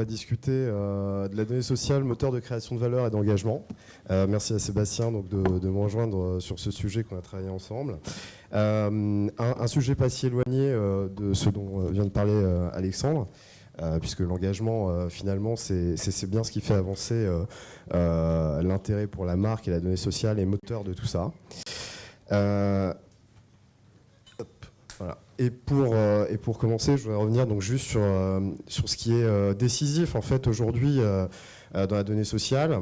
va discuter de la donnée sociale, moteur de création de valeur et d'engagement. Merci à Sébastien donc, de me rejoindre sur ce sujet qu'on a travaillé ensemble. Un sujet pas si éloigné de ce dont vient de parler Alexandre, puisque l'engagement, finalement, c'est bien ce qui fait avancer l'intérêt pour la marque et la donnée sociale est moteur de tout ça. Voilà. Et pour commencer, je voudrais revenir donc juste sur ce qui est décisif en fait aujourd'hui dans la donnée sociale.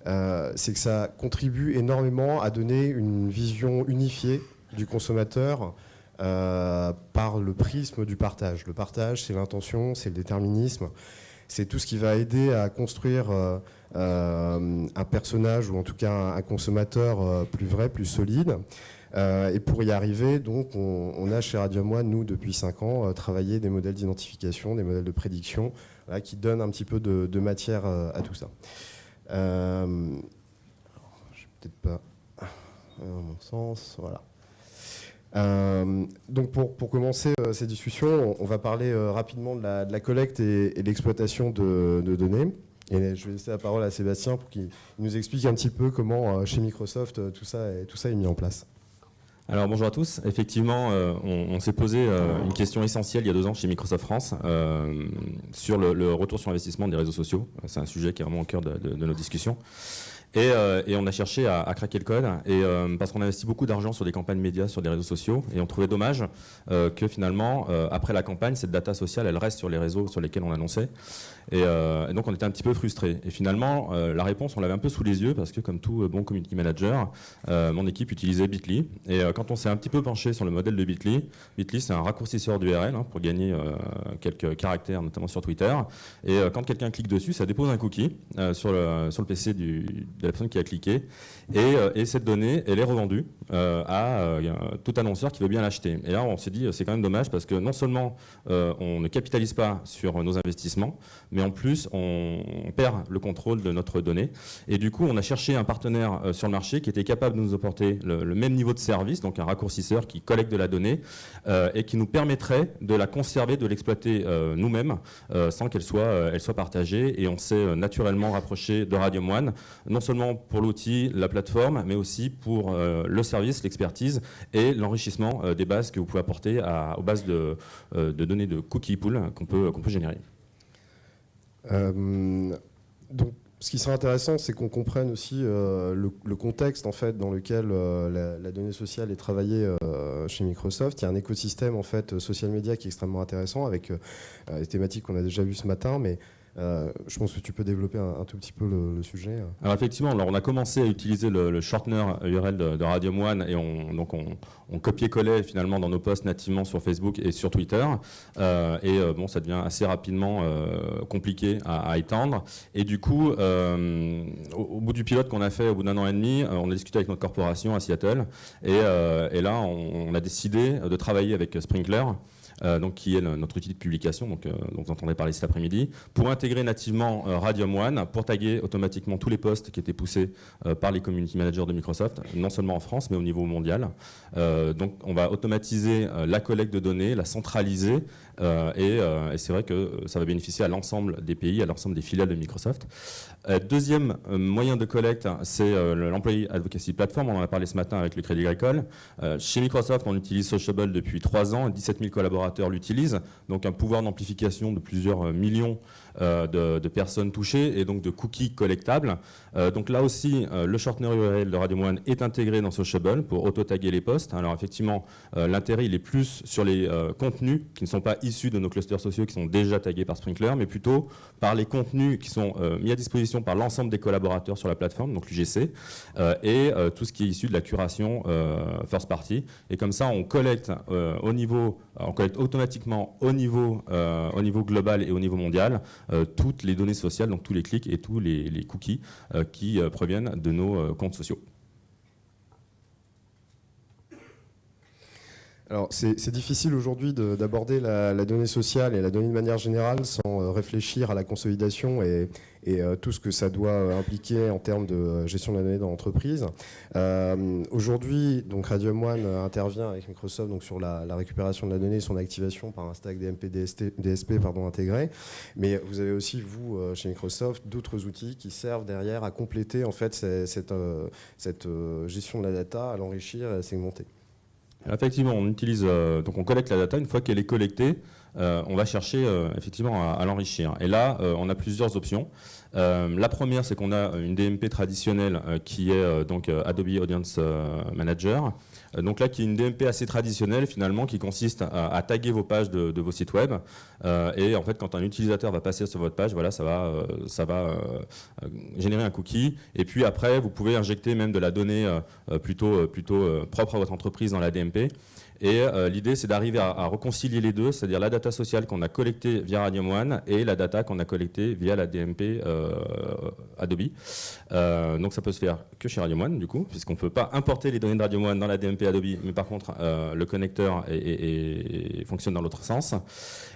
C'est que ça contribue énormément à donner une vision unifiée du consommateur par le prisme du partage. Le partage, c'est l'intention, c'est le déterminisme, c'est tout ce qui va aider à construire un personnage ou en tout cas un consommateur plus vrai, plus solide. Et pour y arriver, donc, on a chez Radium One, nous, depuis 5 ans, travaillé des modèles d'identification, des modèles de prédiction, voilà, qui donnent un petit peu de matière à tout ça. Je ne vais peut-être pas dans mon sens, voilà. Donc pour commencer ces discussions, on va parler rapidement de la collecte et de l'exploitation de données. Et je vais laisser la parole à Sébastien pour qu'il nous explique un petit peu comment chez Microsoft tout ça est mis en place. Alors bonjour à tous. Effectivement, on s'est posé une question essentielle il y a 2 ans chez Microsoft France sur le retour sur investissement des réseaux sociaux. C'est un sujet qui est vraiment au cœur de nos discussions. Et on a cherché à craquer le code, parce qu'on investit beaucoup d'argent sur des campagnes médias, sur des réseaux sociaux, et on trouvait dommage que finalement, après la campagne, cette data sociale, elle reste sur les réseaux sur lesquels on annonçait. Et donc on était un petit peu frustrés. Et finalement, la réponse, on l'avait un peu sous les yeux, parce que comme tout bon community manager, mon équipe utilisait Bitly. Et quand on s'est un petit peu penché sur le modèle de Bitly, Bitly c'est un raccourcisseur d'URL pour gagner quelques caractères, notamment sur Twitter. Et quand quelqu'un clique dessus, ça dépose un cookie sur le PC de la personne qui a cliqué. Et cette donnée, elle est revendue à tout annonceur qui veut bien l'acheter. Et là, on s'est dit, c'est quand même dommage, parce que non seulement on ne capitalise pas sur nos investissements, mais en plus, on perd le contrôle de notre donnée. Et du coup, on a cherché un partenaire sur le marché qui était capable de nous apporter le même niveau de service, donc un raccourcisseur qui collecte de la donnée et qui nous permettrait de la conserver, de l'exploiter nous-mêmes, sans qu'elle soit partagée. Et on s'est naturellement rapproché de Radium One, non seulement pour l'outil, la plateforme, mais aussi pour le service, l'expertise et l'enrichissement des bases que vous pouvez apporter aux bases de données de cookie pool qu'on peut générer. Donc, ce qui serait intéressant, c'est qu'on comprenne aussi le contexte en fait, dans lequel la donnée sociale est travaillée chez Microsoft. Il y a un écosystème en fait, social media qui est extrêmement intéressant avec les thématiques qu'on a déjà vues ce matin, mais je pense que tu peux développer un tout petit peu le sujet. Alors effectivement, on a commencé à utiliser le shortener URL de Radium One et on copiait-collait finalement dans nos posts nativement sur Facebook et sur Twitter. Bon, ça devient assez rapidement compliqué à étendre. Et du coup, au bout du pilote qu'on a fait au bout d'1 an et demi, on a discuté avec notre corporation à Seattle. Et là, on a décidé de travailler avec Sprinklr. Donc, qui est notre outil de publication, dont vous entendrez parler cet après-midi, pour intégrer nativement Radium One, pour taguer automatiquement tous les posts qui étaient poussés par les community managers de Microsoft, non seulement en France, mais au niveau mondial. Donc, on va automatiser la collecte de données, la centraliser, et c'est vrai que ça va bénéficier à l'ensemble des pays, à l'ensemble des filiales de Microsoft. Deuxième moyen de collecte, c'est l'Employee Advocacy Platform. On en a parlé ce matin avec le Crédit Agricole. Chez Microsoft, on utilise Sociable depuis 3 ans, 17 000 collaborateurs l'utilisent, donc un pouvoir d'amplification de plusieurs millions de personnes touchées et donc de cookies collectables. Donc là aussi, le shortener URL de Radium One est intégré dans Sociable pour auto-taguer les posts. Alors effectivement, l'intérêt il est plus sur les contenus qui ne sont pas issus de nos clusters sociaux qui sont déjà tagués par Sprinklr, mais plutôt par les contenus qui sont mis à disposition par l'ensemble des collaborateurs sur la plateforme, donc l'UGC, et tout ce qui est issu de la curation first party. Et comme ça, on collecte automatiquement au niveau global et au niveau mondial toutes les données sociales, donc tous les clics et tous les cookies qui proviennent de nos comptes sociaux. Alors, c'est difficile aujourd'hui d'aborder la donnée sociale et la donnée de manière générale sans réfléchir à la consolidation et tout ce que ça doit impliquer en termes de gestion de la donnée dans l'entreprise. Aujourd'hui, donc Radium One intervient avec Microsoft donc sur la récupération de la donnée et son activation par un stack DMP DSP intégré. Mais vous avez aussi, vous, chez Microsoft, d'autres outils qui servent derrière à compléter en fait cette gestion de la data, à l'enrichir et à segmenter. Effectivement, on utilise, donc on collecte la data. Une fois qu'elle est collectée, on va chercher effectivement à l'enrichir. Et là, on a plusieurs options. La première, c'est qu'on a une DMP traditionnelle qui est donc Adobe Audience Manager. Donc là, qui est une DMP assez traditionnelle finalement, qui consiste à taguer vos pages de vos sites web. Et en fait, quand un utilisateur va passer sur votre page, voilà, ça va générer un cookie. Et puis après, vous pouvez injecter même de la donnée plutôt propre à votre entreprise dans la DMP. Et l'idée, c'est d'arriver à réconcilier les deux, c'est-à-dire la data sociale qu'on a collectée via Radium One et la data qu'on a collectée via la DMP Adobe. Donc ça peut se faire que chez Radium One, du coup, puisqu'on ne peut pas importer les données de Radium One dans la DMP Adobe, mais par contre, le connecteur fonctionne dans l'autre sens.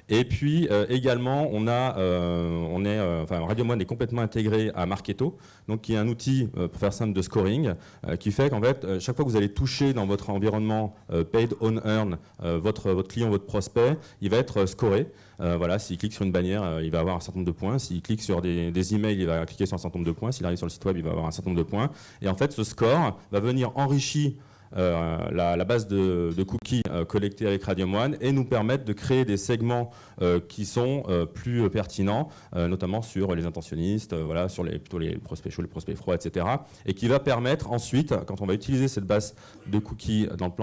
Et puis également, Radium One est complètement intégré à Marketo, donc qui est un outil, pour faire simple, de scoring, qui fait qu'en fait, chaque fois que vous allez toucher dans votre environnement paid on earn, votre client, votre prospect, il va être scoré. Voilà, s'il clique sur une bannière, il va avoir un certain nombre de points. S'il clique sur des emails, il va cliquer sur un certain nombre de points. S'il arrive sur le site web, il va avoir un certain nombre de points. Et en fait, ce score va venir enrichir la base de cookies collectés avec Radium One et nous permettre de créer des segments qui sont plus pertinents, notamment sur les intentionnistes, voilà, sur plutôt les prospects chauds, les prospects froids, etc. Et qui va permettre ensuite, quand on va utiliser cette base de cookies dans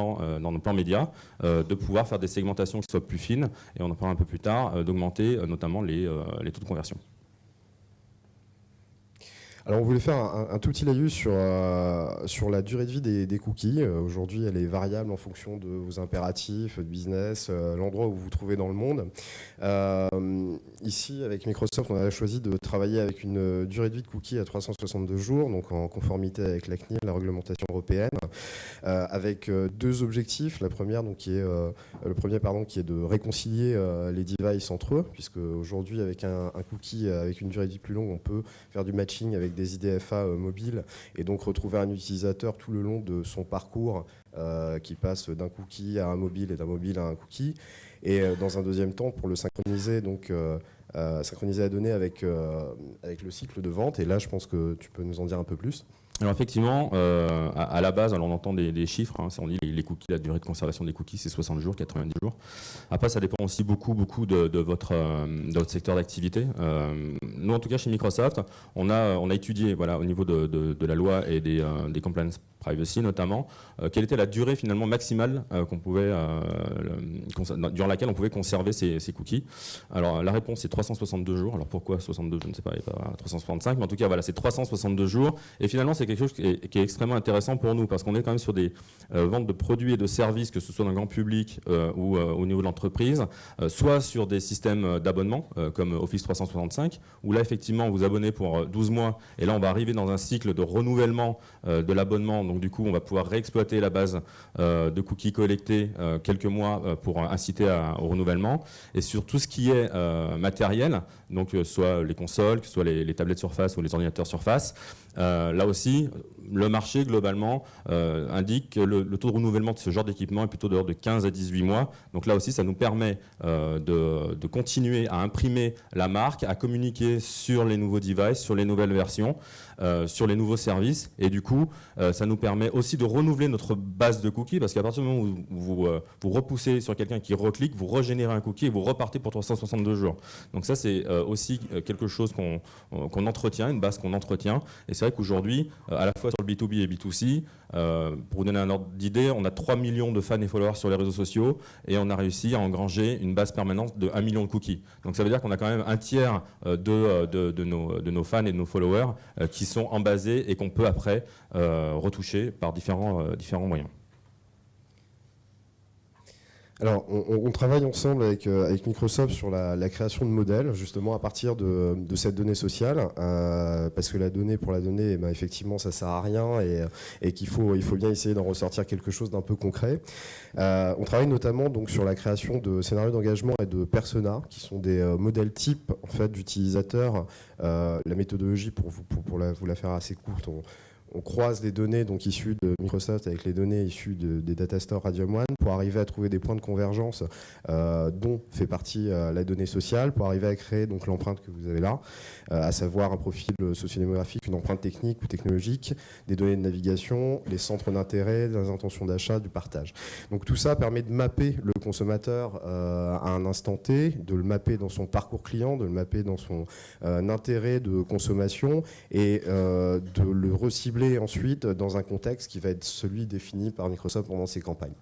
le plan média, de pouvoir faire des segmentations qui soient plus fines, et on en parlera un peu plus tard, d'augmenter notamment les taux de conversion. Alors on voulait faire un tout petit laïus sur la durée de vie des cookies. Aujourd'hui, elle est variable en fonction de vos impératifs, de business, l'endroit où vous vous trouvez dans le monde. Ici, avec Microsoft, on a choisi de travailler avec une durée de vie de cookies à 362 jours, donc en conformité avec la CNIL, la réglementation européenne, avec deux objectifs. Le premier, qui est de réconcilier les devices entre eux, puisque aujourd'hui, avec un cookie avec une durée de vie plus longue, on peut faire du matching avec des IDFA mobiles et donc retrouver un utilisateur tout le long de son parcours qui passe d'un cookie à un mobile et d'un mobile à un cookie. Et dans un deuxième temps, pour le synchroniser, synchroniser la donnée avec le cycle de vente. Et là, je pense que tu peux nous en dire un peu plus. Alors effectivement, à la base, alors on entend des chiffres, hein, on dit les cookies, la durée de conservation des cookies, c'est 60 jours, 90 jours. Après, ça dépend aussi beaucoup de votre secteur d'activité. Nous, en tout cas, chez Microsoft, on a étudié, voilà, au niveau de la loi et des compliance privacy notamment, quelle était la durée finalement maximale durant laquelle on pouvait conserver ces cookies. Alors la réponse est 362 jours. Alors pourquoi 62, je ne sais pas, et pas 365, mais en tout cas voilà, c'est 362 jours. Et finalement c'est quelque chose qui est extrêmement intéressant pour nous parce qu'on est quand même sur des ventes de produits et de services, que ce soit dans le grand public ou au niveau de l'entreprise, soit sur des systèmes d'abonnement comme Office 365, où là effectivement vous abonnez pour 12 mois et là on va arriver dans un cycle de renouvellement de l'abonnement. Donc du coup, on va pouvoir réexploiter la base de cookies collectés quelques mois pour inciter au renouvellement. Et sur tout ce qui est matériel, donc soit les consoles, que ce soit les tablettes Surface ou les ordinateurs Surface, là aussi, le marché globalement indique que le taux de renouvellement de ce genre d'équipement est plutôt de l'ordre de 15 à 18 mois. Donc là aussi, ça nous permet de continuer à imprimer la marque, à communiquer sur les nouveaux devices, sur les nouvelles versions, sur les nouveaux services. Et du coup, ça nous permet aussi de renouveler notre base de cookies, parce qu'à partir du moment où vous repoussez sur quelqu'un qui reclique, vous régénérez un cookie et vous repartez pour 362 jours. Donc ça, c'est aussi quelque chose qu'on entretient, une base qu'on entretient. Et c'est vrai qu'aujourd'hui, à la fois sur le B2B et B2C, pour vous donner un ordre d'idée, on a 3 millions de fans et followers sur les réseaux sociaux et on a réussi à engranger une base permanente de 1 million de cookies. Donc ça veut dire qu'on a quand même un tiers de nos fans et de nos followers qui sont embasés et qu'on peut après retoucher par différents moyens. Alors, on travaille ensemble avec Microsoft sur la création de modèles, justement à partir de cette donnée sociale, parce que la donnée pour la donnée, eh ben, effectivement, ça sert à rien et il faut bien essayer d'en ressortir quelque chose d'un peu concret. On travaille notamment donc sur la création de scénarios d'engagement et de personas, qui sont des modèles types en fait d'utilisateurs. La méthodologie, pour vous la faire assez courte, on croise les données donc issues de Microsoft avec les données issues des data stores Radium One pour arriver à trouver des points de convergence dont fait partie la donnée sociale, pour arriver à créer donc l'empreinte que vous avez là, à savoir un profil sociodémographique, une empreinte technique ou technologique, des données de navigation, les centres d'intérêt, les intentions d'achat, du partage. Donc tout ça permet de mapper le consommateur à un instant T, de le mapper dans son parcours client, de le mapper dans son intérêt de consommation et de le recibler ensuite dans un contexte qui va être celui défini par Microsoft pendant ses campagnes.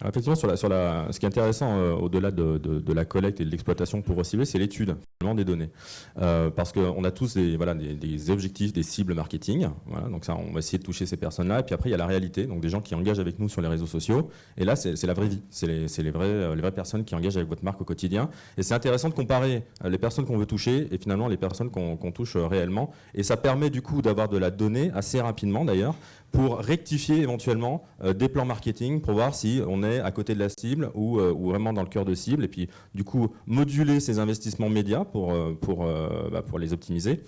Alors effectivement, ce qui est intéressant au-delà de la collecte et de l'exploitation pour recibler, c'est l'étude des données. Parce qu'on a tous des objectifs, des cibles marketing. Voilà, donc ça, on va essayer de toucher ces personnes-là. Et puis après, il y a la réalité, donc des gens qui engagent avec nous sur les réseaux sociaux. Et là, c'est la vraie vie. C'est les vraies personnes qui engagent avec votre marque au quotidien. Et c'est intéressant de comparer les personnes qu'on veut toucher et finalement les personnes qu'on touche réellement. Et ça permet du coup d'avoir de la donnée assez rapidement d'ailleurs, pour rectifier éventuellement des plans marketing pour voir si on est à côté de la cible ou vraiment dans le cœur de cible, et puis du coup moduler ces investissements médias pour les optimiser.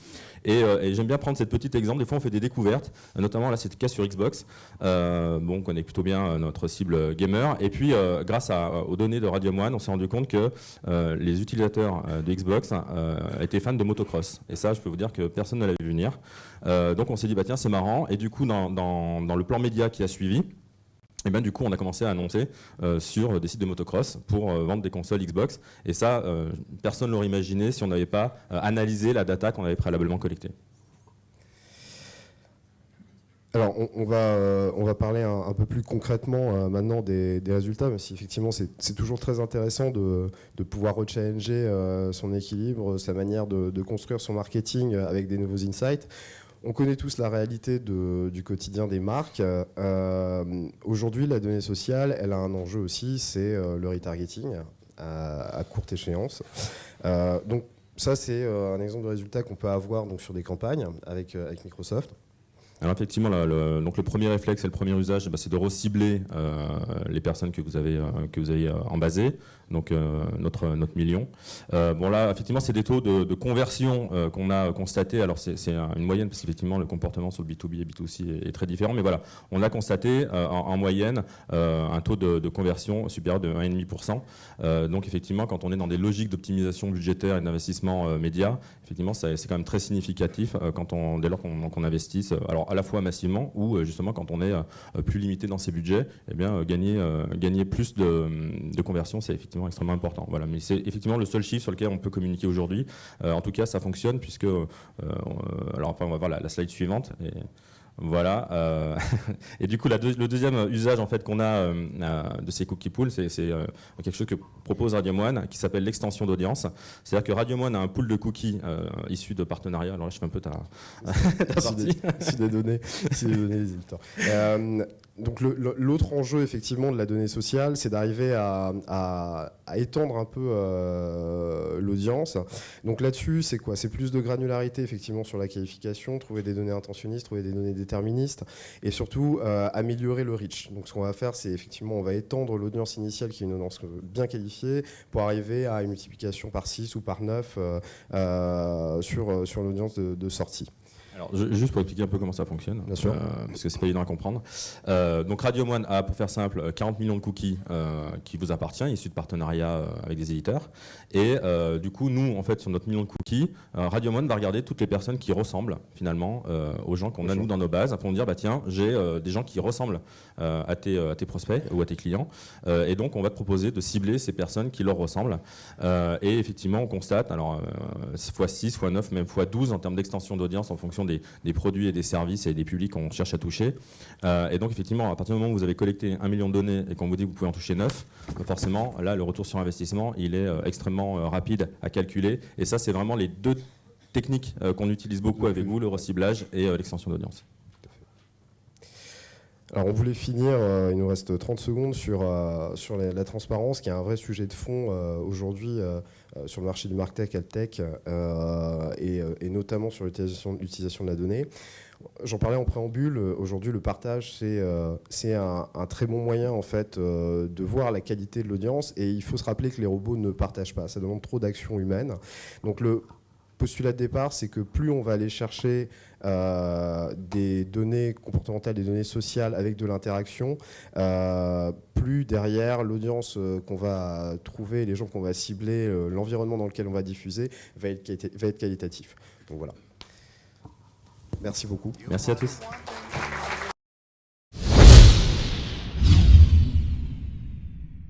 Et j'aime bien prendre cette petite exemple. Des fois, on fait des découvertes, notamment là, c'est le cas sur Xbox. On connaît plutôt bien notre cible gamer. Et puis, grâce aux données de Radium One, on s'est rendu compte que les utilisateurs de Xbox étaient fans de motocross. Et ça, je peux vous dire que personne ne l'avait vu venir. Donc, on s'est dit, bah tiens, c'est marrant. Et du coup, dans le plan média qui a suivi, et bien du coup on a commencé à annoncer sur des sites de motocross pour vendre des consoles Xbox, et ça personne ne l'aurait imaginé si on n'avait pas analysé la data qu'on avait préalablement collectée. Alors on va parler un peu plus concrètement maintenant des résultats, même si effectivement c'est toujours très intéressant de pouvoir rechallenger son équilibre, sa manière de construire son marketing avec des nouveaux insights. On connaît tous la réalité du quotidien des marques. Aujourd'hui, la donnée sociale, elle a un enjeu aussi, c'est le retargeting à courte échéance. Donc ça, c'est un exemple de résultat qu'on peut avoir donc, sur des campagnes avec Microsoft. Alors effectivement, donc le premier réflexe et le premier usage, c'est de recibler les personnes que vous avez en basé, donc notre million. Là, effectivement, c'est des taux de conversion qu'on a constaté. Alors c'est une moyenne parce qu'effectivement, le comportement sur le B2B et B2C est très différent. Mais voilà, on a constaté en moyenne un taux de conversion supérieur de 1,5%. Donc effectivement, quand on est dans des logiques d'optimisation budgétaire et d'investissement média, effectivement, c'est quand même très significatif dès lors qu'on investisse. Alors à la fois massivement ou justement quand on est plus limité dans ses budgets, eh bien gagner plus de conversion, c'est effectivement extrêmement important. Voilà, mais c'est effectivement le seul chiffre sur lequel on peut communiquer aujourd'hui. En tout cas, ça fonctionne puisque alors on va voir la slide suivante. Voilà. Et du coup, le deuxième usage en fait qu'on a de ces cookie pools, c'est quelque chose que propose Radium One qui s'appelle l'extension d'audience. C'est-à-dire que Radium One a un pool de cookies issus de partenariats. Alors là, je fais un peu ta partie. Si des données, les éditeurs. Donc l'autre enjeu effectivement de la donnée sociale, c'est d'arriver à étendre un peu l'audience. Donc là-dessus, c'est quoi? C'est plus de granularité effectivement sur la qualification, trouver des données intentionnistes, trouver des données déterministes, et surtout améliorer le reach. Donc ce qu'on va faire, c'est effectivement on va étendre l'audience initiale qui est une audience bien qualifiée pour arriver à une multiplication par 6 ou par 9 sur l'audience de sortie. Alors, juste pour expliquer un peu comment ça fonctionne, bien sûr. Parce que c'est pas évident à comprendre. Donc Radium One a, pour faire simple, 40 millions de cookies qui vous appartient, issus de partenariats avec des éditeurs. Et du coup, nous, en fait, sur notre million de cookies, Radium One va regarder toutes les personnes qui ressemblent finalement aux gens qu'on a nous dans nos bases, pour nous dire, bah tiens, j'ai des gens qui ressemblent à tes prospects ou à tes clients. Et donc, on va te proposer de cibler ces personnes qui leur ressemblent. Et effectivement, on constate, alors x6, x9, même x12 en termes d'extension d'audience en fonction des produits et des services et des publics qu'on cherche à toucher. Et donc effectivement, à partir du moment où vous avez collecté 1 million de données et qu'on vous dit que vous pouvez en toucher 9, forcément, là, le retour sur investissement, il est extrêmement rapide à calculer. Et ça, c'est vraiment les deux techniques qu'on utilise beaucoup avec vous, le reciblage et l'extension d'audience. Alors on voulait finir, il nous reste 30 secondes, sur la transparence, qui est un vrai sujet de fond aujourd'hui sur le marché du market tech et notamment sur l'utilisation de la donnée. J'en parlais en préambule, aujourd'hui le partage c'est un très bon moyen en fait de voir la qualité de l'audience, et il faut se rappeler que les robots ne partagent pas, ça demande trop d'action humaine. Donc le postulat de départ, c'est que plus on va aller chercher des données comportementales, des données sociales avec de l'interaction, plus derrière l'audience qu'on va trouver, les gens qu'on va cibler, l'environnement dans lequel on va diffuser va être qualitatif. Donc voilà. Merci beaucoup. Merci à tous.